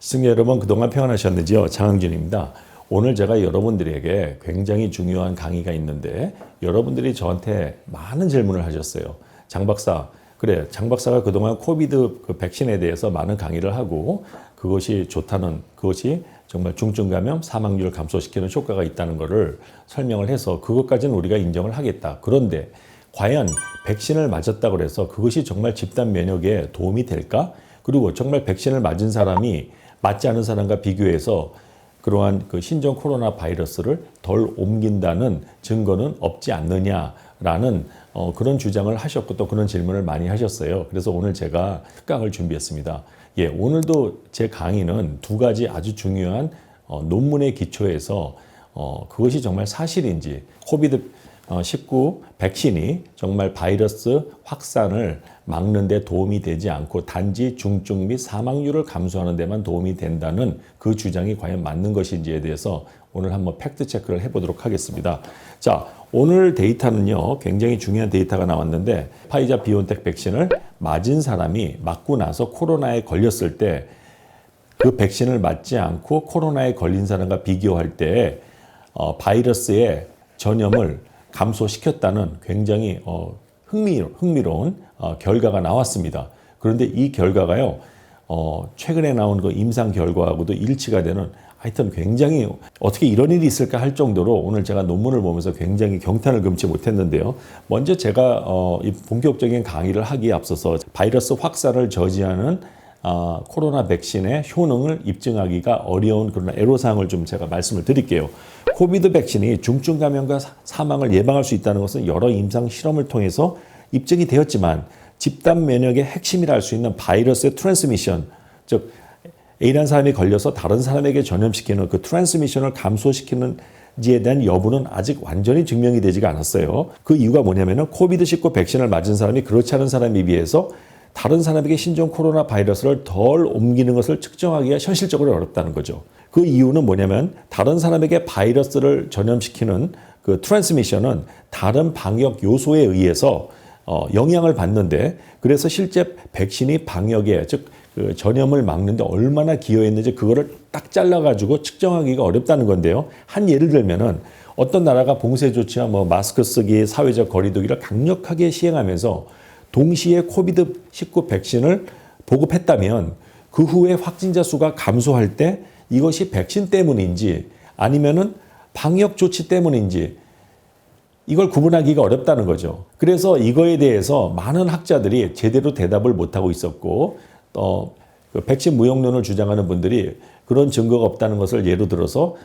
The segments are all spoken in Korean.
시청자 여러분, 그동안 평안하셨는지요? 장항준입니다. 오늘 제가 여러분들에게 굉장히 중요한 강의가 있는데 여러분들이 저한테 많은 질문을 하셨어요. 장 박사, 그래, 장 박사가 그동안 코비드 백신에 대해서 많은 강의를 하고 그것이 좋다는, 그것이 정말 중증 감염, 사망률을 감소시키는 효과가 있다는 것을 설명을 해서 그것까지는 우리가 인정을 하겠다. 그런데 과연 백신을 맞았다고 해서 그것이 정말 집단 면역에 도움이 될까? 그리고 정말 백신을 맞은 사람이 맞지 않은 사람과 비교해서 그러한 그 신종 코로나 바이러스를 덜 옮긴다는 증거는 없지 않느냐라는 그런 주장을 하셨고 또 그런 질문을 많이 하셨어요. 그래서 오늘 제가 특강을 준비했습니다. 예, 오늘도 제 강의는 두 가지 아주 중요한 논문의 기초에서 그것이 정말 사실인지 코비드19 백신이 정말 바이러스 확산을 막는 데 도움이 되지 않고 단지 중증 및 사망률을 감소하는 데만 도움이 된다는 그 주장이 과연 맞는 것인지에 대해서 오늘 한번 팩트 체크를 해보도록 하겠습니다. 자, 오늘 데이터는요, 굉장히 중요한 데이터가 나왔는데 파이자 비온텍 백신을 맞은 사람이 맞고 나서 코로나에 걸렸을 때 그 백신을 맞지 않고 코로나에 걸린 사람과 비교할 때 바이러스의 전염을 감소시켰다는 굉장히 흥미로운 결과가 나왔습니다. 그런데 이 결과가요, 최근에 나온 그 임상 결과하고도 일치가 되는, 하여튼 굉장히 어떻게 이런 일이 있을까 할 정도로 오늘 제가 논문을 보면서 굉장히 경탄을 금치 못했는데요. 먼저 제가 이 본격적인 강의를 하기에 앞서서 바이러스 확산을 저지하는 코로나 백신의 효능을 입증하기가 어려운 그런 애로사항을 좀 제가 말씀을 드릴게요. 코비드 백신이 중증 감염과 사망을 예방할 수 있다는 것은 여러 임상 실험을 통해서 입증이 되었지만 집단 면역의 핵심이라 할 수 있는 바이러스의 트랜스미션, 즉 A라는 사람이 걸려서 다른 사람에게 전염시키는 그 트랜스미션을 감소시키는지에 대한 여부는 아직 완전히 증명이 되지가 않았어요. 그 이유가 뭐냐면은 코비드19 백신을 맞은 사람이 그렇지 않은 사람에 비해서 다른 사람에게 신종 코로나 바이러스를 덜 옮기는 것을 측정하기가 현실적으로 어렵다는 거죠. 그 이유는 뭐냐면 다른 사람에게 바이러스를 전염시키는 그 트랜스미션은 다른 방역 요소에 의해서 영향을 받는데, 그래서 실제 백신이 방역에, 즉 그 전염을 막는데 얼마나 기여했는지 그거를 딱 잘라가지고 측정하기가 어렵다는 건데요. 한 예를 들면은 어떤 나라가 봉쇄 조치와 마스크 쓰기, 사회적 거리두기를 강력하게 시행하면서 동시에 코비드19 백신을 보급했다면 그 후에 확진자 수가 감소할 때 이것이 백신 때문인지 아니면은 방역 조치 때문인지 이걸 구분하기가 어렵다는 거죠. 그래서 이거에 대해서 많은 학자들이 제대로 대답을 못하고 있었고, 그 백신 무용론을 주장하는 분들이 그런 증거가 없다는 것을 예로 들어서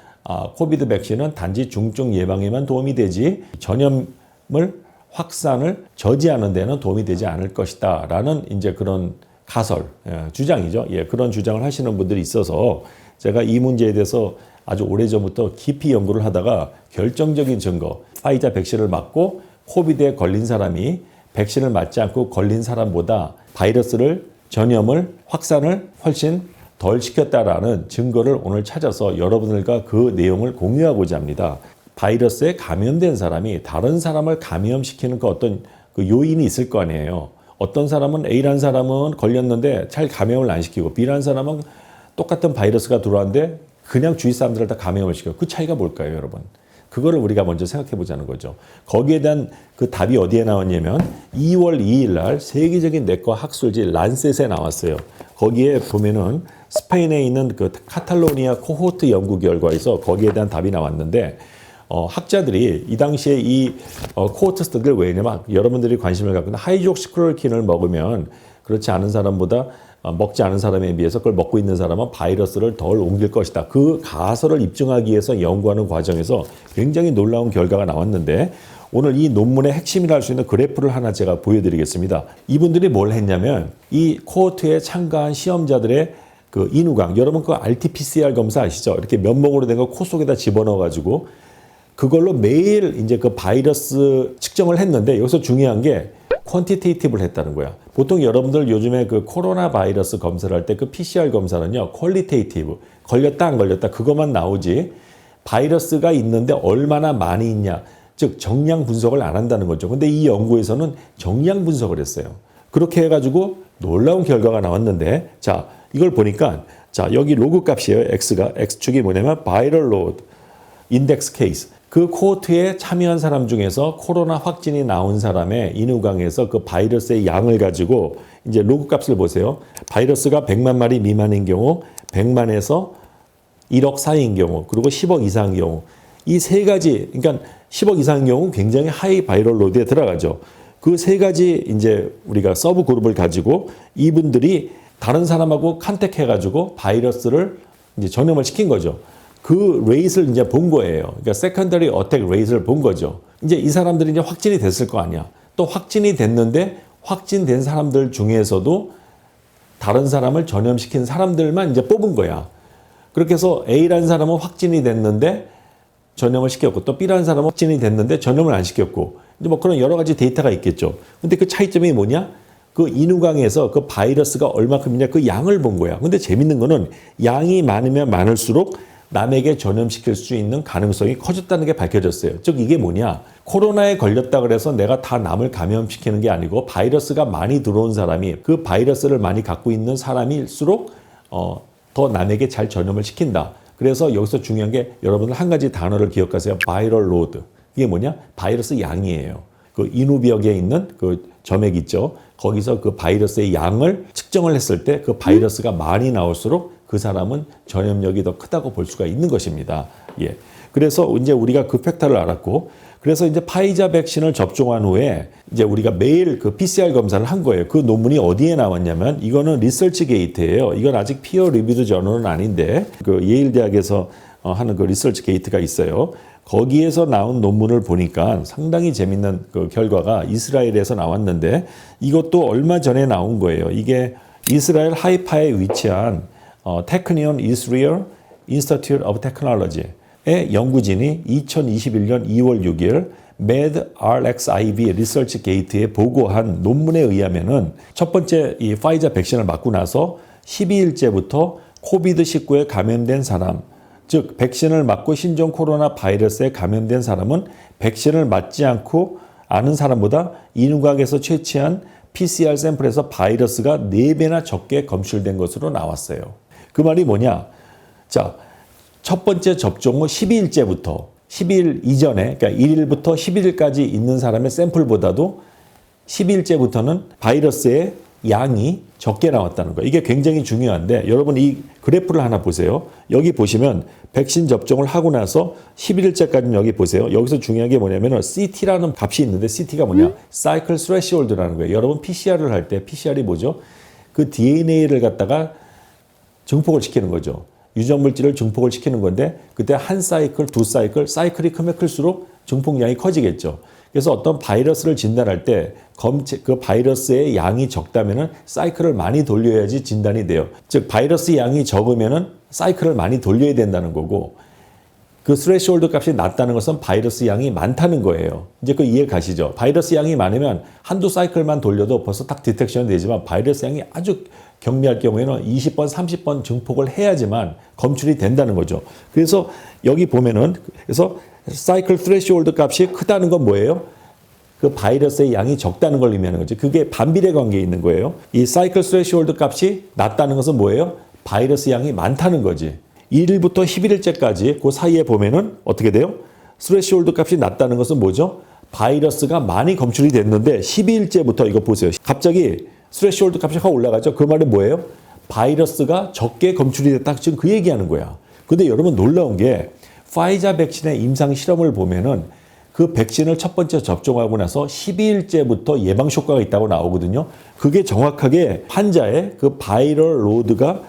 코비드 백신은 단지 중증 예방에만 도움이 되지 전염을 확산을 저지하는 데는 도움이 되지 않을 것이다 라는 이제 그런 가설, 주장이죠. 예, 그런 주장을 하시는 분들이 있어서 제가 이 문제에 대해서 아주 오래전부터 깊이 연구를 하다가 결정적인 증거, 파이자 백신을 맞고 코비드에 걸린 사람이 백신을 맞지 않고 걸린 사람보다 바이러스를 전염을 확산을 훨씬 덜 시켰다라는 증거를 오늘 찾아서 여러분들과 그 내용을 공유하고자 합니다. 바이러스에 감염된 사람이 다른 사람을 감염시키는 그 어떤 그 요인이 있을 거 아니에요. 어떤 사람은 A라는 사람은 걸렸는데 잘 감염을 안 시키고 B라는 사람은 똑같은 바이러스가 들어왔는데 그냥 주위 사람들을 다 감염을 시켜요. 그 차이가 뭘까요, 여러분? 그거를 우리가 먼저 생각해 보자는 거죠. 거기에 대한 그 답이 어디에 나왔냐면 2월 2일 날 세계적인 내과 학술지 란셋에 나왔어요. 거기에 보면은 스페인에 있는 그 카탈로니아 코호트 연구 결과에서 거기에 대한 답이 나왔는데, 학자들이 이 당시에 이 코호트 스터디를 왜 했냐면 여러분들이 관심을 갖고 있는 하이드록시클로로킨을 먹으면 그렇지 않은 사람보다 먹지 않은 사람에 비해서 그걸 먹고 있는 사람은 바이러스를 덜 옮길 것이다. 그 가설을 입증하기 위해서 연구하는 과정에서 굉장히 놀라운 결과가 나왔는데, 오늘 이 논문의 핵심이라 할 수 있는 그래프를 하나 제가 보여드리겠습니다. 이분들이 뭘 했냐면 이 코호트에 참가한 시험자들의 그 인후강, 여러분 그 RT-PCR 검사 아시죠? 이렇게 면봉으로 된 거 코 속에다 집어넣어가지고 그걸로 매일 이제 그 바이러스 측정을 했는데, 여기서 중요한 게 퀀티테이티브를 했다는 거야. 보통 여러분들 요즘에 그 코로나 바이러스 검사를 할 때 그 PCR 검사는요, 퀄리테이티브, 걸렸다 안 걸렸다 그것만 나오지 바이러스가 있는데 얼마나 많이 있냐, 즉 정량 분석을 안 한다는 거죠. 근데 이 연구에서는 정량 분석을 했어요. 그렇게 해가지고 놀라운 결과가 나왔는데, 자, 이걸 보니까 자, 여기 로그 값이에요. X축이 뭐냐면 바이럴 로드 인덱스 케이스. 그 코호트에 참여한 사람 중에서 코로나 확진이 나온 사람의 인후강에서 그 바이러스의 양을 가지고 이제 로그 값을 보세요. 바이러스가 100만 마리 미만인 경우, 100만에서 1억 사이인 경우, 그리고 10억 이상인 경우. 이 세 가지, 그러니까 10억 이상인 경우 굉장히 하이 바이럴 로드에 들어가죠. 그 세 가지 이제 우리가 서브 그룹을 가지고 이분들이 다른 사람하고 컨택해가지고 바이러스를 이제 전염을 시킨 거죠. 그 레이스를 이제 본 거예요. 그러니까 세컨더리 어택 레이스를 본 거죠. 이제 이 사람들이 이제 확진이 됐을 거 아니야. 또 확진이 됐는데 확진된 사람들 중에서도 다른 사람을 전염시킨 사람들만 이제 뽑은 거야. 그렇게 해서 A라는 사람은 확진이 됐는데 전염을 시켰고 또 B라는 사람은 확진이 됐는데 전염을 안 시켰고 이제 뭐 그런 여러 가지 데이터가 있겠죠. 근데 그 차이점이 뭐냐? 그 인후강에서 그 바이러스가 얼마큼이냐 그 양을 본 거야. 근데 재밌는 거는 양이 많으면 많을수록 남에게 전염시킬 수 있는 가능성이 커졌다는 게 밝혀졌어요. 즉 이게 뭐냐? 코로나에 걸렸다 그래서 내가 다 남을 감염시키는 게 아니고 바이러스가 많이 들어온 사람이 그 바이러스를 많이 갖고 있는 사람일수록 더 남에게 잘 전염을 시킨다. 그래서 여기서 중요한 게 여러분들 한 가지 단어를 기억하세요. 바이럴 로드. 이게 뭐냐? 바이러스 양이에요. 그 인후벽에 있는 그 점액 있죠. 거기서 그 바이러스의 양을 측정을 했을 때 그 바이러스가 많이 나올수록 그 사람은 전염력이 더 크다고 볼 수가 있는 것입니다. 예. 그래서 이제 우리가 그 팩터를 알았고, 그래서 이제 파이자 백신을 접종한 후에 이제 우리가 매일 그 PCR 검사를 한 거예요. 그 논문이 어디에 나왔냐면 이거는 리서치 게이트예요. 이건 아직 피어 리뷰드 저널은 아닌데 그 예일 대학에서 하는 그 리서치 게이트가 있어요. 거기에서 나온 논문을 보니까 상당히 재밌는 그 결과가 이스라엘에서 나왔는데 이것도 얼마 전에 나온 거예요. 이게 이스라엘 하이파에 위치한 테크니온 이스라엘 인스티튜트 오브 테크놀로지의 연구진이 2021년 2월 6일 medRxiv 리서치 게이트에 보고한 논문에 의하면은 첫 번째 이 파이자 백신을 맞고 나서 12일째부터 코비드19에 감염된 사람, 즉 백신을 맞고 신종 코로나 바이러스에 감염된 사람은 백신을 맞지 않고 아는 사람보다 인후각에서 채취한 PCR 샘플에서 바이러스가 4배나 적게 검출된 것으로 나왔어요. 그 말이 뭐냐? 자, 첫 번째 접종 후 12일째부터 12일 이전에, 그러니까 1일부터 11일까지 있는 사람의 샘플보다도 12일째부터는 바이러스의 양이 적게 나왔다는 거예요. 이게 굉장히 중요한데 여러분 이 그래프를 하나 보세요. 여기 보시면 백신 접종을 하고 나서 11일째까지는 여기 보세요. 여기서 중요한 게 뭐냐면 CT라는 값이 있는데 CT가 뭐냐? Cycle Threshold라는 거예요. 여러분 PCR을 할 때 PCR이 뭐죠? 그 DNA를 갖다가 증폭을 시키는 거죠. 유전물질을 증폭을 시키는 건데 그때 한 사이클, 두 사이클, 사이클이 크면 클수록 증폭량이 커지겠죠. 그래서 어떤 바이러스를 진단할 때 그 바이러스의 양이 적다면은 사이클을 많이 돌려야지 진단이 돼요. 즉 바이러스 양이 적으면은 사이클을 많이 돌려야 된다는 거고 그 스레시홀드 값이 낮다는 것은 바이러스 양이 많다는 거예요. 이제 그 이해 가시죠? 바이러스 양이 많으면 한두 사이클만 돌려도 벌써 딱 디텍션 되지만 바이러스 양이 아주 경미할 경우에는 20번, 30번 증폭을 해야지만 검출이 된다는 거죠. 그래서 여기 보면은 그래서 사이클 스레시홀드 값이 크다는 건 뭐예요? 그 바이러스의 양이 적다는 걸 의미하는 거죠. 그게 반비례 관계에 있는 거예요. 이 사이클 스레시홀드 값이 낮다는 것은 뭐예요? 바이러스 양이 많다는 거지. 1일부터 11일째까지 그 사이에 보면은 어떻게 돼요? 스레시홀드 값이 낮다는 것은 뭐죠? 바이러스가 많이 검출이 됐는데 12일째부터 이거 보세요. 갑자기 스레시홀드 값이 확 올라가죠. 그 말은 뭐예요? 바이러스가 적게 검출이 됐다. 지금 그 얘기하는 거야. 근데 여러분 놀라운 게 파이자 백신의 임상 실험을 보면은 그 백신을 첫 번째 접종하고 나서 12일째부터 예방 효과가 있다고 나오거든요. 그게 정확하게 환자의 그 바이럴 로드가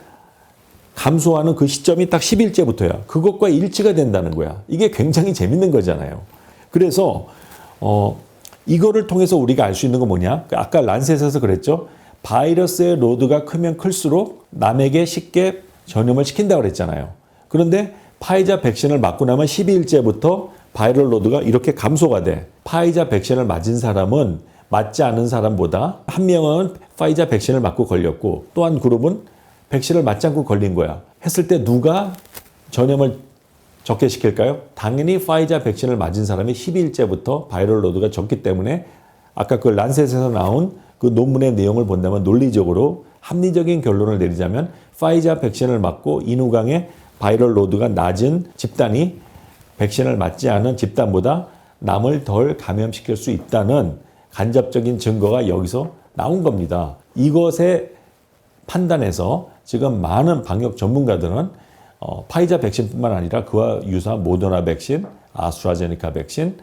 감소하는 그 시점이 딱 10일째부터야. 그것과 일치가 된다는 거야. 이게 굉장히 재밌는 거잖아요. 그래서 이거를 통해서 우리가 알 수 있는 건 뭐냐? 아까 란셋에서 그랬죠. 바이러스의 로드가 크면 클수록 남에게 쉽게 전염을 시킨다고 그랬잖아요. 그런데 파이자 백신을 맞고 나면 12일째부터 바이럴 로드가 이렇게 감소가 돼. 파이자 백신을 맞은 사람은 맞지 않은 사람보다 한 명은 파이자 백신을 맞고 걸렸고 또 한 그룹은 백신을 맞지 않고 걸린 거야. 했을 때 누가 전염을 적게 시킬까요? 당연히 파이자 백신을 맞은 사람이 12일째부터 바이럴 로드가 적기 때문에 아까 그 란셋에서 나온 그 논문의 내용을 본다면 논리적으로 합리적인 결론을 내리자면 파이자 백신을 맞고 인후강의 바이럴 로드가 낮은 집단이 백신을 맞지 않은 집단보다 남을 덜 감염시킬 수 있다는 간접적인 증거가 여기서 나온 겁니다. 이것에 판단해서 지금 많은 방역 전문가들은 파이자 백신뿐만 아니라 그와 유사한 모더나 백신, 아스트라제네카 백신,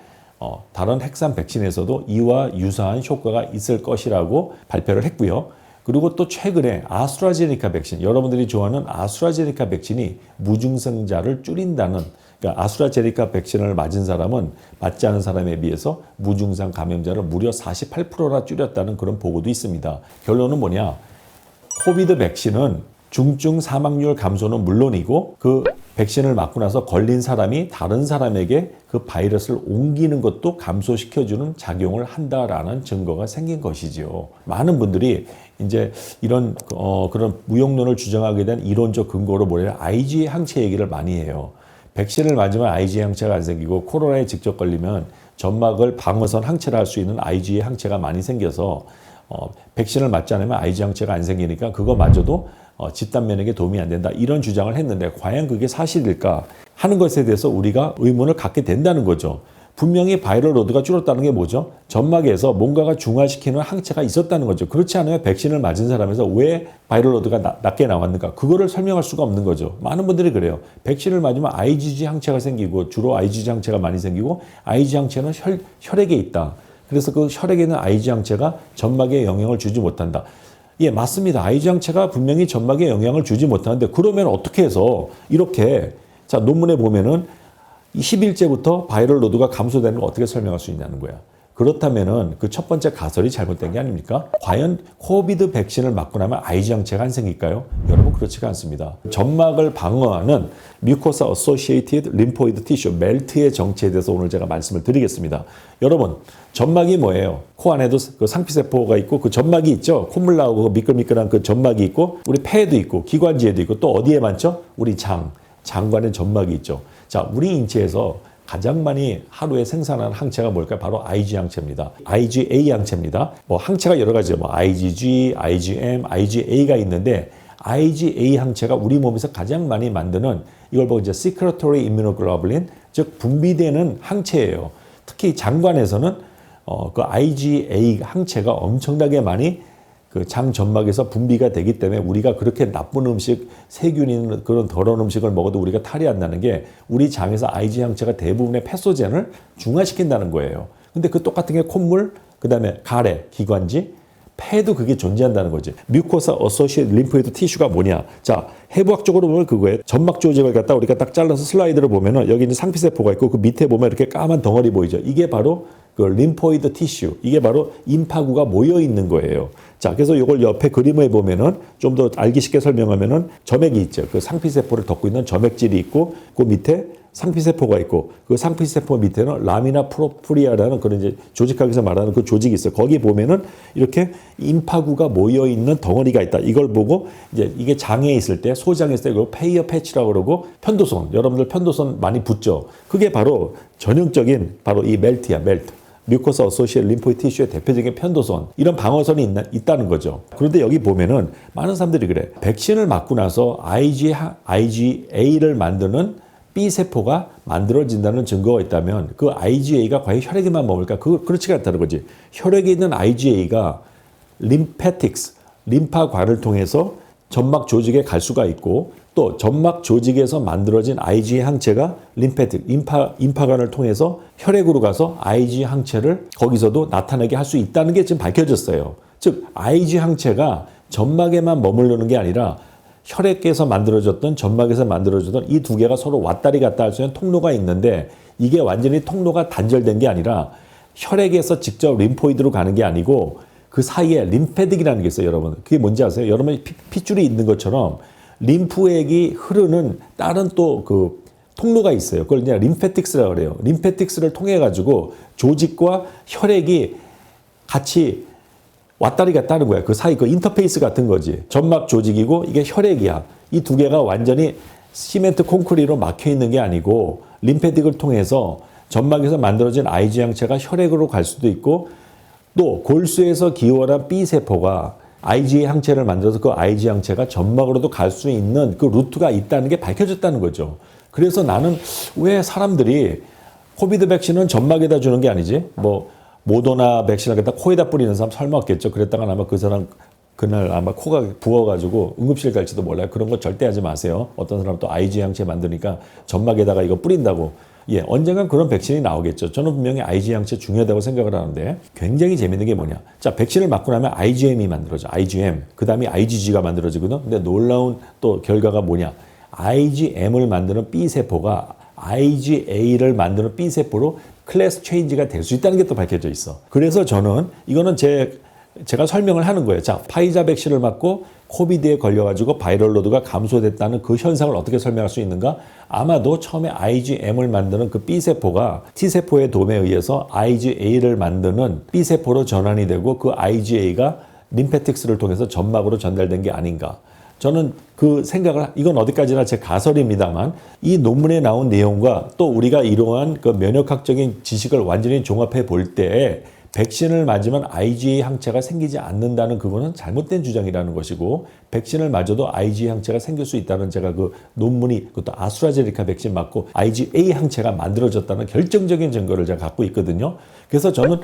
다른 핵산 백신에서도 이와 유사한 효과가 있을 것이라고 발표를 했고요. 그리고 또 최근에 아스트라제네카 백신, 여러분들이 좋아하는 아스트라제네카 백신이 무증상자를 줄인다는, 그러니까 아스트라제네카 백신을 맞은 사람은 맞지 않은 사람에 비해서 무증상 감염자를 무려 48%나 줄였다는 그런 보고도 있습니다. 결론은 뭐냐? 코비드 백신은 중증 사망률 감소는 물론이고 그 백신을 맞고 나서 걸린 사람이 다른 사람에게 그 바이러스를 옮기는 것도 감소시켜주는 작용을 한다라는 증거가 생긴 것이지요. 많은 분들이 이제 이런 그런 무용론을 주장하게 된 이론적 근거로 뭐래요? IgE 항체 얘기를 많이 해요. 백신을 맞으면 IgE 항체가 안 생기고 코로나에 직접 걸리면 점막을 방어선 항체를 할 수 있는 IgE 항체가 많이 생겨서 백신을 맞지 않으면 IgE 항체가 안 생기니까 그거 마저도 집단 면역에 도움이 안 된다. 이런 주장을 했는데 과연 그게 사실일까 하는 것에 대해서 우리가 의문을 갖게 된다는 거죠. 분명히 바이럴 로드가 줄었다는 게 뭐죠? 점막에서 뭔가가 중화시키는 항체가 있었다는 거죠. 그렇지 않으면 백신을 맞은 사람에서 왜 바이럴 로드가 낮게 나왔는가? 그거를 설명할 수가 없는 거죠. 많은 분들이 그래요. 백신을 맞으면 IgG 항체가 생기고 주로 IgG 항체가 많이 생기고 IgG 항체는 혈액에 있다. 그래서 그 혈액에 있는 IgG 항체가 점막에 영향을 주지 못한다. 예, 맞습니다. IgG 항체가 분명히 점막에 영향을 주지 못하는데 그러면 어떻게 해서 이렇게 자 논문에 보면은 10일째부터 바이럴 로드가 감소되는 걸 어떻게 설명할 수 있냐는 거야. 그렇다면은 그 첫 번째 가설이 잘못된 게 아닙니까? 과연 코비드 백신을 맞고 나면 IgG 항체가 안 생길까요? 여러분 그렇지가 않습니다. 점막을 방어하는 Mucosa Associated Lymphoid Tissue, 멜트의 정체에 대해서 오늘 제가 말씀을 드리겠습니다. 여러분 점막이 뭐예요? 코 안에도 그 상피세포가 있고 그 점막이 있죠. 콧물 나오고 미끌미끌한 그 점막이 있고 우리 폐에도 있고 기관지에도 있고 또 어디에 많죠? 우리 장관에 점막이 있죠. 자, 우리 인체에서 가장 많이 하루에 생산하는 항체가 뭘까요? 바로 IgG 항체입니다. IgA 항체입니다. 뭐 항체가 여러 가지죠. 뭐 IgG, IgM, IgA가 있는데 IgA 항체가 우리 몸에서 가장 많이 만드는 이걸 보고 이제 Secretory Immunoglobulin, 즉 분비되는 항체예요. 특히 장관에서는 그 IgA 항체가 엄청나게 많이 그 장 점막에서 분비가 되기 때문에 우리가 그렇게 나쁜 음식, 세균 있는 그런 더러운 음식을 먹어도 우리가 탈이 안 나는 게 우리 장에서 IgG 항체가 대부분의 패소젠을 중화시킨다는 거예요. 근데 그 똑같은 게 콧물, 그 다음에 가래, 기관지, 폐도 그게 존재한다는 거지. 뮤코사 어소시에이티드 림포이드 티슈가 뭐냐? 자, 해부학적으로 보면 그거예요. 점막 조직을 갖다 우리가 딱 잘라서 슬라이드를 보면은 여기 있는 상피세포가 있고 그 밑에 보면 이렇게 까만 덩어리 보이죠. 이게 바로 그 림포이드 티슈. 이게 바로 임파구가 모여 있는 거예요. 자, 그래서 이걸 옆에 그림을 보면은 좀 더 알기 쉽게 설명하면은 점액이 있죠. 그 상피세포를 덮고 있는 점액질이 있고 그 밑에 상피세포가 있고 그 상피세포 밑에는 라미나 프로프리아라는 그런 이제 조직학에서 말하는 그 조직이 있어요. 거기 보면은 이렇게 임파구가 모여 있는 덩어리가 있다. 이걸 보고 이제 이게 장에 있을 때 소장에 있을 때 이걸 페이어 패치라고 그러고 편도선, 여러분들 편도선 많이 붓죠. 그게 바로 전형적인 바로 이 멜트야, 멜트. 뮤코사 어소시에이티드 림포이드 티슈의 대표적인 편도선, 이런 방어선이 있다는 거죠. 그런데 여기 보면은 많은 사람들이 그래. 백신을 맞고 나서 IgA를 만드는 B세포가 만들어진다는 증거가 있다면 그 IgA가 과연 혈액에만 머물까? 그렇지가 않다는 거지. 혈액에 있는 IgA가 림패틱스, 림파관을 통해서 점막 조직에 갈 수가 있고 또 점막 조직에서 만들어진 IgA 항체가 림패틱, 임파관을 통해서 혈액으로 가서 IgA 항체를 거기서도 나타나게 할 수 있다는 게 지금 밝혀졌어요. 즉 IgA 항체가 점막에만 머무르는 게 아니라 혈액에서 만들어졌던 점막에서 만들어졌던 이 두 개가 서로 왔다리 갔다 할 수 있는 통로가 있는데 이게 완전히 통로가 단절된 게 아니라 혈액에서 직접 림포이드로 가는 게 아니고 그 사이에 림패틱이라는 게 있어요, 여러분. 그게 뭔지 아세요? 여러분 핏줄이 있는 것처럼 림프액이 흐르는 다른 또 그 통로가 있어요. 그걸 그냥 림패틱스라고 그래요. 림패틱스를 통해 가지고 조직과 혈액이 같이 왔다리 갔다 하는 거야. 그 사이 그 인터페이스 같은 거지. 점막 조직이고 이게 혈액이야. 이 두 개가 완전히 시멘트 콘크리트로 막혀 있는 게 아니고 림패틱을 통해서 점막에서 만들어진 IgG 항체가 혈액으로 갈 수도 있고 또 골수에서 기원한 B세포가 IgA 항체를 만들어서 그 IgA 항체가 점막으로도 갈 수 있는 그 루트가 있다는 게 밝혀졌다는 거죠. 그래서 나는 왜 사람들이 코비드 백신은 점막에다 주는 게 아니지? 뭐 모더나 백신을 갖다 코에다 뿌리는 사람 설마 없겠죠. 그랬다가 아마 그 사람 그날 아마 코가 부어가지고 응급실 갈지도 몰라요. 그런 거 절대 하지 마세요. 어떤 사람 또 IgA 항체 만드니까 점막에다가 이거 뿌린다고. 예, 언젠간 그런 백신이 나오겠죠. 저는 분명히 IgA 항체 중요하다고 생각을 하는데 굉장히 재밌는 게 뭐냐. 자, 백신을 맞고 나면 IgM이 만들어져. IgM. 그 다음에 IgG가 만들어지거든. 근데 놀라운 또 결과가 뭐냐. IgM을 만드는 B세포가 IgA를 만드는 B세포로 클래스 체인지가 될 수 있다는 게 또 밝혀져 있어. 그래서 저는 이거는 제가 설명을 하는 거예요. 자, 파이자 백신을 맞고 코비드에 걸려가지고 바이럴 로드가 감소됐다는 그 현상을 어떻게 설명할 수 있는가? 아마도 처음에 IgM을 만드는 그 B세포가 T세포의 도움에 의해서 IgA를 만드는 B세포로 전환이 되고 그 IgA가 림페틱스를 통해서 점막으로 전달된 게 아닌가. 저는 그 생각을, 이건 어디까지나 제 가설입니다만 이 논문에 나온 내용과 또 우리가 이러한 그 면역학적인 지식을 완전히 종합해 볼 때 백신을 맞으면 IgA 항체가 생기지 않는다는 그거는 잘못된 주장이라는 것이고 백신을 맞아도 IgA 항체가 생길 수 있다는 제가 그 논문이 그것도 아스트라제네카 백신 맞고 IgA 항체가 만들어졌다는 결정적인 증거를 제가 갖고 있거든요. 그래서 저는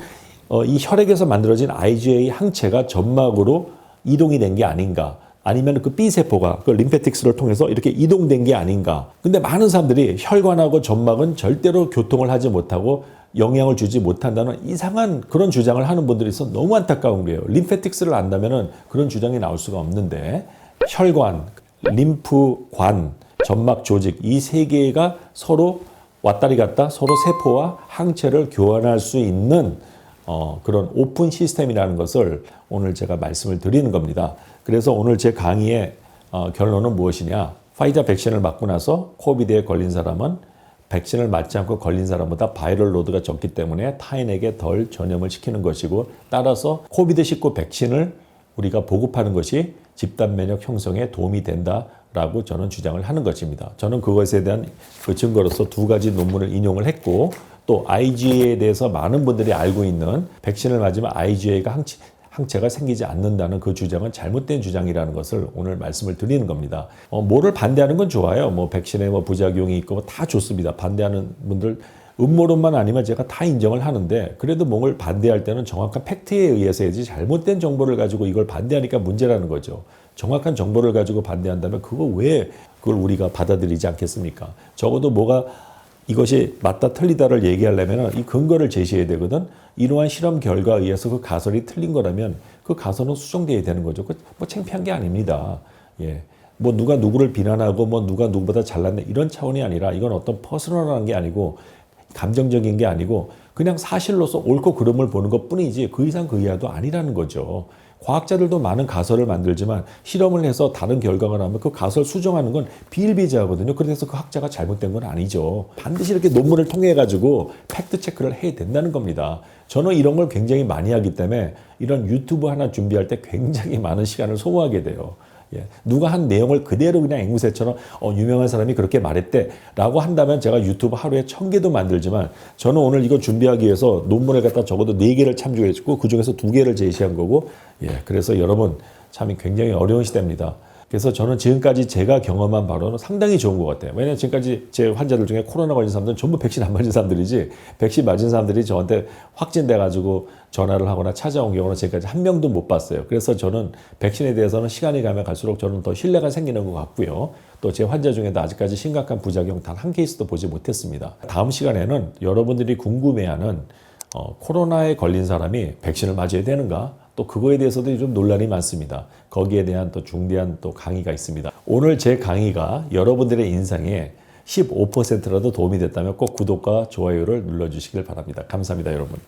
이 혈액에서 만들어진 IgA 항체가 점막으로 이동이 된 게 아닌가. 아니면 그 B세포가 그 림페틱스를 통해서 이렇게 이동된 게 아닌가. 근데 많은 사람들이 혈관하고 점막은 절대로 교통을 하지 못하고 영향을 주지 못한다는 이상한 그런 주장을 하는 분들이 있어 너무 안타까운 거예요. 림페틱스를 안다면은 그런 주장이 나올 수가 없는데 혈관, 림프관, 점막 조직 이 세 개가 서로 왔다리 갔다 서로 세포와 항체를 교환할 수 있는 그런 오픈 시스템이라는 것을 오늘 제가 말씀을 드리는 겁니다. 그래서 오늘 제 강의의 결론은 무엇이냐. 파이자 백신을 맞고 나서 코비드에 걸린 사람은 백신을 맞지 않고 걸린 사람보다 바이럴 로드가 적기 때문에 타인에게 덜 전염을 시키는 것이고 따라서 코비드19 백신을 우리가 보급하는 것이 집단 면역 형성에 도움이 된다라고 저는 주장을 하는 것입니다. 저는 그것에 대한 그 증거로서 두 가지 논문을 인용을 했고 또 IgA에 대해서 많은 분들이 알고 있는 백신을 맞으면 IgA가 항체가 생기지 않는다는 그 주장은 잘못된 주장이라는 것을 오늘 말씀을 드리는 겁니다. 뭐를 반대하는 건 좋아요. 뭐 백신에 뭐 부작용이 있고 다 좋습니다. 반대하는 분들 음모론만 아니면 제가 다 인정을 하는데 그래도 뭔가를 반대할 때는 정확한 팩트에 의해서 해야지 잘못된 정보를 가지고 이걸 반대하니까 문제라는 거죠. 정확한 정보를 가지고 반대한다면 그걸 우리가 받아들이지 않겠습니까? 적어도 뭐가 이것이 맞다 틀리다를 얘기하려면 이 근거를 제시해야 되거든. 이러한 실험 결과에 의해서 그 가설이 틀린 거라면 그 가설은 수정돼야 되는 거죠. 뭐 창피한 게 아닙니다. 예. 뭐 누가 누구를 비난하고 뭐 누가 누구보다 잘났네 이런 차원이 아니라 이건 어떤 퍼스널한 게 아니고 감정적인 게 아니고 그냥 사실로서 옳고 그름을 보는 것 뿐이지 그 이상 그 이하도 아니라는 거죠. 과학자들도 많은 가설을 만들지만 실험을 해서 다른 결과가 나오면 그 가설 수정하는 건 비일비재하거든요. 그래서 그 학자가 잘못된 건 아니죠. 반드시 이렇게 논문을 통해 가지고 팩트 체크를 해야 된다는 겁니다. 저는 이런 걸 굉장히 많이 하기 때문에 이런 유튜브 하나 준비할 때 굉장히 많은 시간을 소모하게 돼요. 예. 누가 한 내용을 그대로 그냥 앵무새처럼 유명한 사람이 그렇게 말했대 라고 한다면 제가 유튜브 하루에 1000개도 만들지만 저는 오늘 이거 준비하기 위해서 논문을 갖다 적어도 4개를 참조했고 그중에서 2개를 제시한 거고 예. 그래서 여러분 참 굉장히 어려운 시대입니다. 그래서 저는 지금까지 제가 경험한 바로는 상당히 좋은 것 같아요. 왜냐하면 지금까지 제 환자들 중에 코로나 걸린 사람들은 전부 백신 안 맞은 사람들이지 백신 맞은 사람들이 저한테 확진돼가지고 전화를 하거나 찾아온 경우는 지금까지 한 명도 못 봤어요. 그래서 저는 백신에 대해서는 시간이 가면 갈수록 저는 더 신뢰가 생기는 것 같고요. 또 제 환자 중에도 아직까지 심각한 부작용 단 한 케이스도 보지 못했습니다. 다음 시간에는 여러분들이 궁금해하는 코로나에 걸린 사람이 백신을 맞아야 되는가? 또 그거에 대해서도 좀 논란이 많습니다. 거기에 대한 또 중대한 또 강의가 있습니다. 오늘 제 강의가 여러분들의 인상에 15%라도 도움이 됐다면 꼭 구독과 좋아요를 눌러주시길 바랍니다. 감사합니다, 여러분.